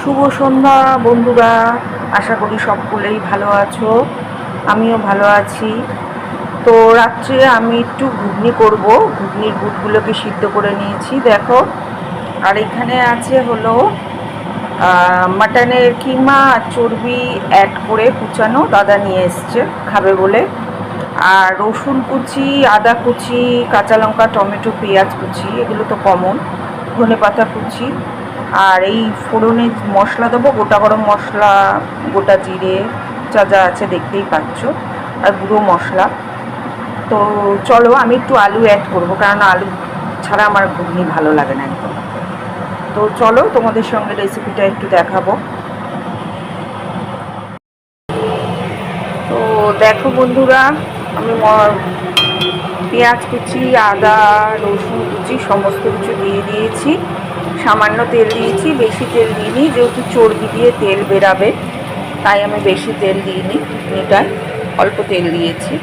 শুভ সন্ধ্যা বন্ধুরা, আশা করি সকলেই ভালো আছো। আমিও ভালো আছি। তো রাত্রে আমি একটু ঘুগনি করব। ঘুগনির বুটগুলোকে সিদ্ধ করে নিয়েছি দেখো। আর এখানে আছে হলো মাটনের কিমা আর চর্বি অ্যাড করে কুচানো, দাদা নিয়ে এসছে খাবে বলে। আর রসুন কুচি, আদা কুচি, কাঁচা লঙ্কা, টমেটো, পেঁয়াজ কুচি, এগুলো তো কমন। ধনেপাতা কুচি। আর এই ফোড়নে মশলা দেবো, গোটা গরম মশলা, গোটা জিরে, যা যা আছে দেখতেই পাচ্ছ, আর গুঁড়ো মশলা। তো চলো আমি একটু আলু অ্যাড করবো, কারণ আলু ছাড়া আমার ঘুগনি ভালো লাগে না একদম। তো চলো তোমাদের সঙ্গে রেসিপিটা একটু দেখাবো। তো দেখো বন্ধুরা, আমি পেঁয়াজ কুচি, আদা, রসুন কুচি সমস্ত কিছু দিয়ে দিয়েছি। সামান্য তেল দিয়েছি, বেশি তেল দিইনি, যেহেতু চর্বি দিয়ে তেল বেরাবে তাই আমি বেশি তেল দিইনি। এটায় অল্প তেল দিয়েছি।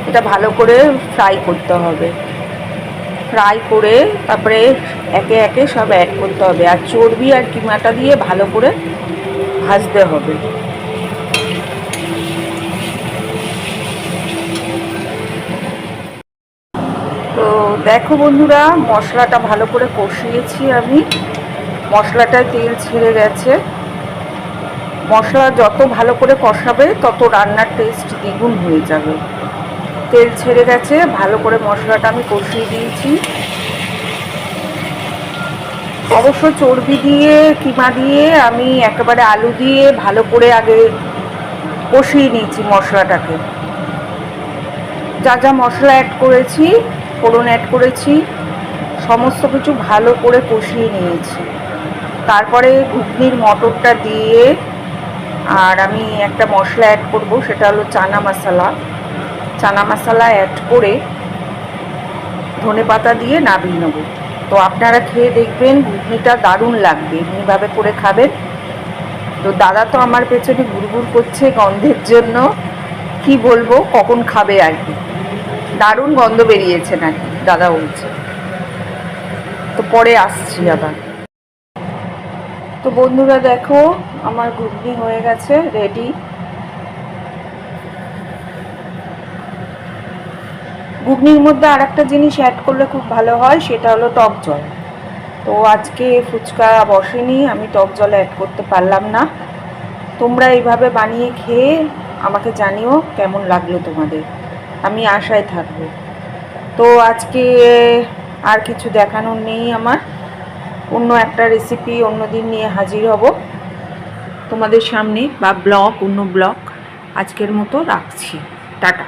এটা ভালো করে ফ্রাই করতে হবে। ফ্রাই করে তারপরে একে একে সব অ্যাড করতে হবে। আর চর্বি আর কিমাটা দিয়ে ভালো করে ভাজতে হবে। তো দেখো বন্ধুরা, মশলাটা ভালো করে কষিয়েছি আমি। মশলাটায় তেল ছেড়ে গেছে। মশলা যত ভালো করে কষাবে তত রান্নার টেস্ট দ্বিগুণ হয়ে যাবে। তেল ছেড়ে গেছে, ভালো করে মশলাটা আমি কষিয়ে দিয়েছি। অবশ্য চর্বি দিয়ে কিমা দিয়ে আমি একেবারে আলু দিয়ে ভালো করে আগে কষিয়ে নিয়েছি মশলাটাকে। যা যা মশলা অ্যাড করেছি, ফোড়ন অ্যাড করেছি, সমস্ত কিছু ভালো করে কষিয়ে নিয়েছি। তারপরে ঘুগনির মটরটা দিয়ে, আর আমি একটা মশলা অ্যাড করব, সেটা হলো চানা মশলা। চানা মশলা অ্যাড করে ধনেপাতা দিয়ে নামিয়ে নেব। তো আপনারা খেয়ে দেখবেন, ঘুগনিটা দারুণ লাগবে, এমনিভাবে করে খাবেন। তো দাদা তো আমার পেছনে গুড়গুড় করছে গন্ধের জন্য, কি বলবো, কখন খাবে আর কি। দারুণ গন্ধ বেরিয়েছে নাকি দাদা বলছে। তো পরে আসছি আবার। তো বন্ধুরা দেখো, আমার ঘুগনি হয়ে গেছে রেডি। ঘুগনির মধ্যে আর একটা জিনিস অ্যাড করলে খুব ভালো হয়, সেটা হলো টক জল। তো আজকে ফুচকা বসেনি, আমি টক জল অ্যাড করতে পারলাম না। তোমরা এইভাবে বানিয়ে খেয়ে আমাকে জানিও কেমন লাগলো তোমাদের। আমি আশায় থাকবো। তো আজকে আর কিছু দেখানোর নেই আমার। অন্য একটা রেসিপি অন্য দিন নিয়ে হাজির হব তোমাদের সামনে, বা ব্লগ, অন্য ব্লগ। আজকের মতো রাখছি, টাটা।